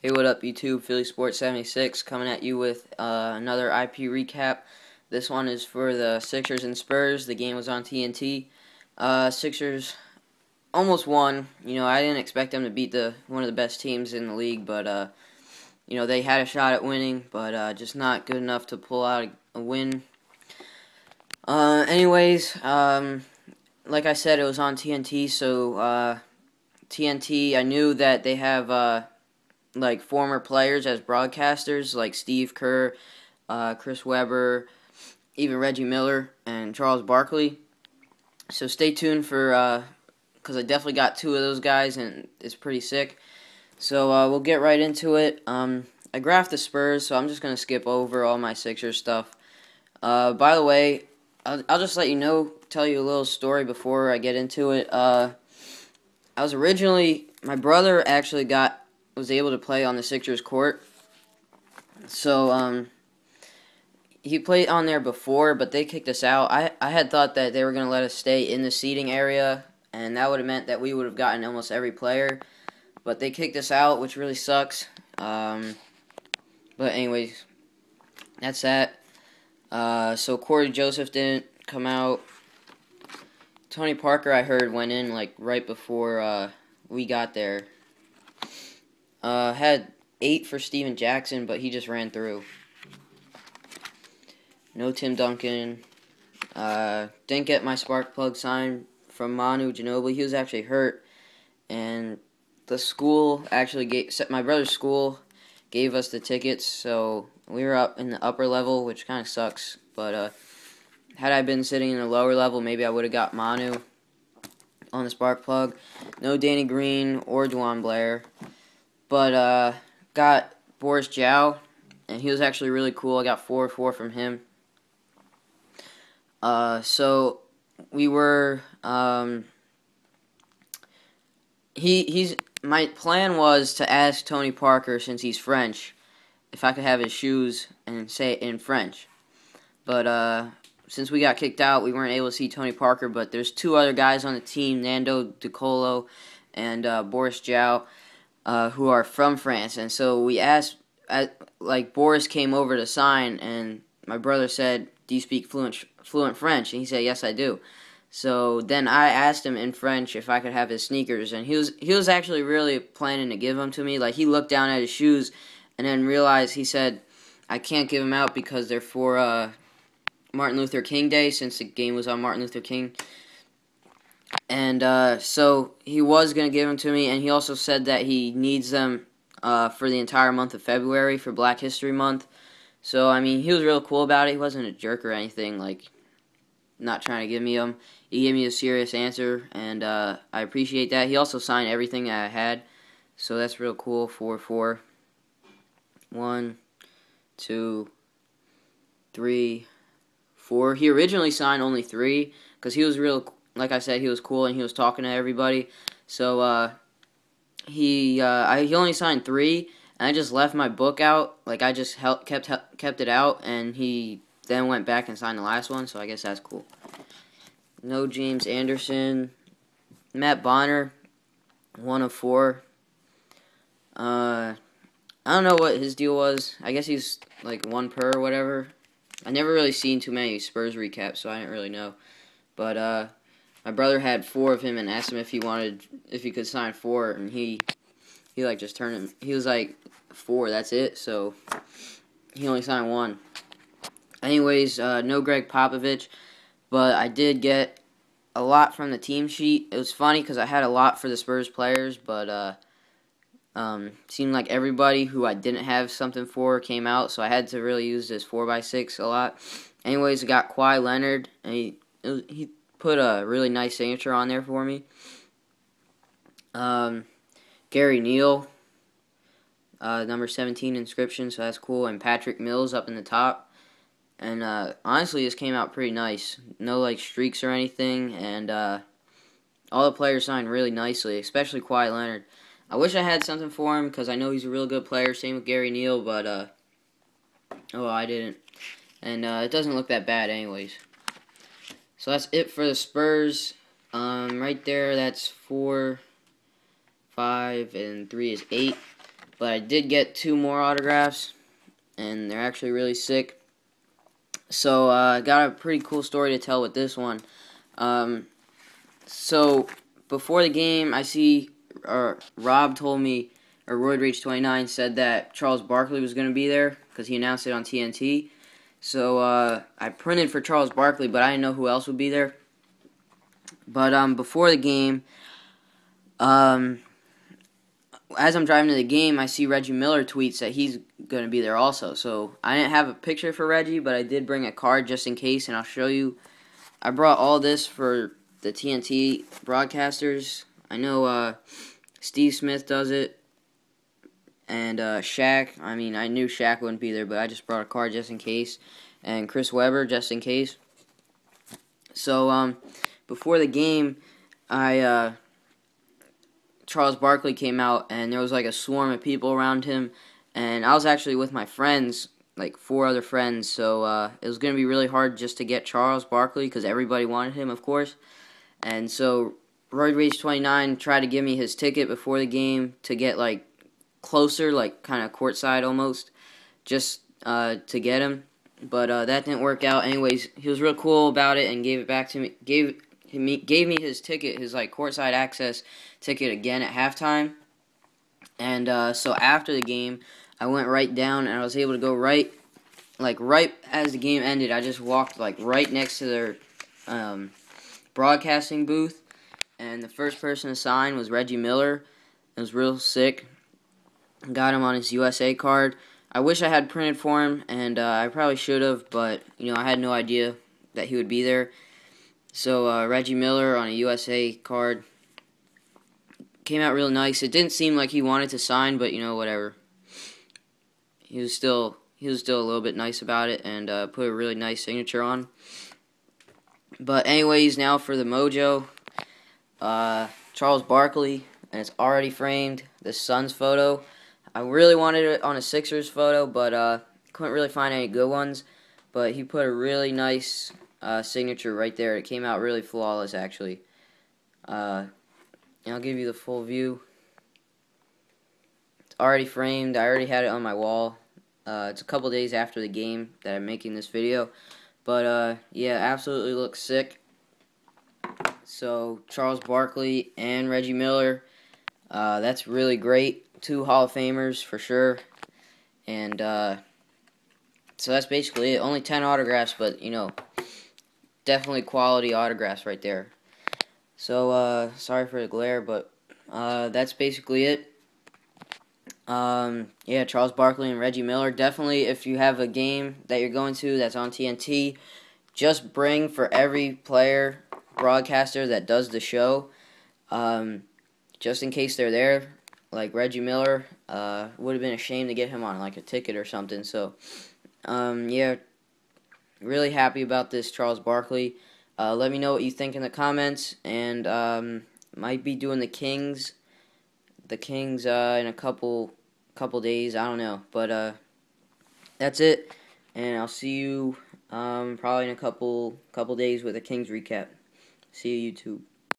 Hey, what up, YouTube? Philly Sports 76 coming at you with another IP recap. This one is for the Sixers and Spurs. The game was on TNT. Sixers almost won. I didn't expect them to beat one of the best teams in the league, but they had a shot at winning, but just not good enough to pull out a win. Anyways, like I said, it was on TNT, so TNT, I knew that they have like former players as broadcasters, like Steve Kerr, Chris Webber, even Reggie Miller, and Charles Barkley. So stay tuned for, because I definitely got two of those guys, and it's pretty sick. So we'll get right into it. I graphed the Spurs, so I'm just going to skip over all my Sixers stuff. By the way, I'll just let you know, tell you a little story before I get into it. My brother actually was able to play on the Sixers court. So, he played on there before, but they kicked us out. I had thought that they were going to let us stay in the seating area, and that would have meant that we would have gotten almost every player. But they kicked us out, which really sucks. But anyways, that's that. So Corey Joseph didn't come out. Tony Parker, I heard, went in like right before we got there. Had 8 for Steven Jackson, but he just ran through. No Tim Duncan. Didn't get my spark plug signed from Manu Ginobili. He was actually hurt, and the school my brother's school gave us the tickets, so we were up in the upper level, which kind of sucks. But had I been sitting in the lower level, maybe I would have got Manu on the spark plug. No Danny Green or Dwan Blair. But got Boris Jow, and he was actually really cool. I got 4-4 from him. So we were my plan was to ask Tony Parker, since he's French, if I could have his shoes and say it in French. But since we got kicked out, we weren't able to see Tony Parker. But there's 2 other guys on the team, Nando De Colo and Boris Jow, who are from France. And so we asked, Boris came over to sign, and my brother said, "Do you speak fluent French?" And he said, "Yes, I do." So then I asked him in French if I could have his sneakers, and he was actually really planning to give them to me. Like, he looked down at his shoes and then realized, he said, "I can't give them out because they're for Martin Luther King Day," since the game was on Martin Luther King. And so he was going to give them to me, and he also said that he needs them for the entire month of February for Black History Month. So, I mean, he was real cool about it. He wasn't a jerk or anything, like, not trying to give me them. He gave me a serious answer, and I appreciate that. He also signed everything that I had, so that's real cool. 4-4. 1, 2, 3, 4. He originally signed only 3, because he was like I said, he was cool, and he was talking to everybody. So, he only signed 3, and I just left my book out. Like, I just kept it out, and he then went back and signed the last one, so I guess that's cool. No James Anderson. Matt Bonner, 1 of 4. I don't know what his deal was. I guess he's like 1 per or whatever. I never really seen too many Spurs recaps, so I didn't really know. But my brother had 4 of him and asked him if he could sign 4, and he like just turned him. He was like, 4, that's it. So he only signed 1. Anyways, no Greg Popovich, but I did get a lot from the team sheet. It was funny because I had a lot for the Spurs players, but seemed like everybody who I didn't have something for came out, so I had to really use this 4x6 a lot. Anyways, I got Kawhi Leonard, and he put a really nice signature on there for me. Gary Neal, number 17 inscription, so that's cool, and Patrick Mills up in the top. And honestly, this came out pretty nice. No like streaks or anything, and all the players signed really nicely, especially Kawhi Leonard. I wish I had something for him because I know he's a real good player. Same with Gary Neal, but I didn't, and it doesn't look that bad, anyways. So that's it for the Spurs. Right there, that's 4, 5, and 3 is 8. But I did get 2 more autographs, and they're actually really sick. So I got a pretty cool story to tell with this one. So before the game, I see Rob told me, or Royd Rage 29 said that Charles Barkley was going to be there because he announced it on TNT. So I printed for Charles Barkley, but I didn't know who else would be there. But before the game, as I'm driving to the game, I see Reggie Miller tweets that he's going to be there also. So I didn't have a picture for Reggie, but I did bring a card just in case, and I'll show you. I brought all this for the TNT broadcasters. I know Steve Smith does it, and Shaq. I mean, I knew Shaq wouldn't be there, but I just brought a card just in case, and Chris Webber just in case. So before the game, Charles Barkley came out, and there was like a swarm of people around him, and I was actually with my friends, like 4 other friends, so it was going to be really hard just to get Charles Barkley, because everybody wanted him, of course, and so Roy Rage 29 tried to give me his ticket before the game to get, like, closer, like, kind of courtside almost, just to get him, but that didn't work out. Anyways, he was real cool about it and gave it back to me, gave me his ticket, his, like, courtside access ticket again at halftime. And so after the game, I went right down, and I was able to go right as the game ended. I just walked, like, right next to their broadcasting booth, and the first person to sign was Reggie Miller. It was real sick. Got him on his USA card. I wish I had printed for him, and I probably should have, but, you know, I had no idea that he would be there. So Reggie Miller on a USA card came out real nice. It didn't seem like he wanted to sign, but, you know, whatever. He was still a little bit nice about it, and put a really nice signature on. But anyways, now for the MOJO. Charles Barkley, and it's already framed. The Suns photo. I really wanted it on a Sixers photo, but couldn't really find any good ones. But he put a really nice signature right there. It came out really flawless, actually. And I'll give you the full view. It's already framed. I already had it on my wall. It's a couple days after the game that I'm making this video. But, yeah, absolutely looks sick. So, Charles Barkley and Reggie Miller, that's really great. 2 Hall of Famers for sure. And, so that's basically it. Only 10 autographs, but, you know, definitely quality autographs right there. So, sorry for the glare, but, that's basically it. Yeah, Charles Barkley and Reggie Miller. Definitely, if you have a game that you're going to that's on TNT, just bring for every player, broadcaster that does the show, just in case they're there. Like Reggie Miller, would have been a shame to get him on like a ticket or something. So, yeah, really happy about this Charles Barkley. Let me know what you think in the comments, and might be doing the Kings in a couple days. I don't know, but that's it, and I'll see you probably in a couple days with a Kings recap. See you, YouTube.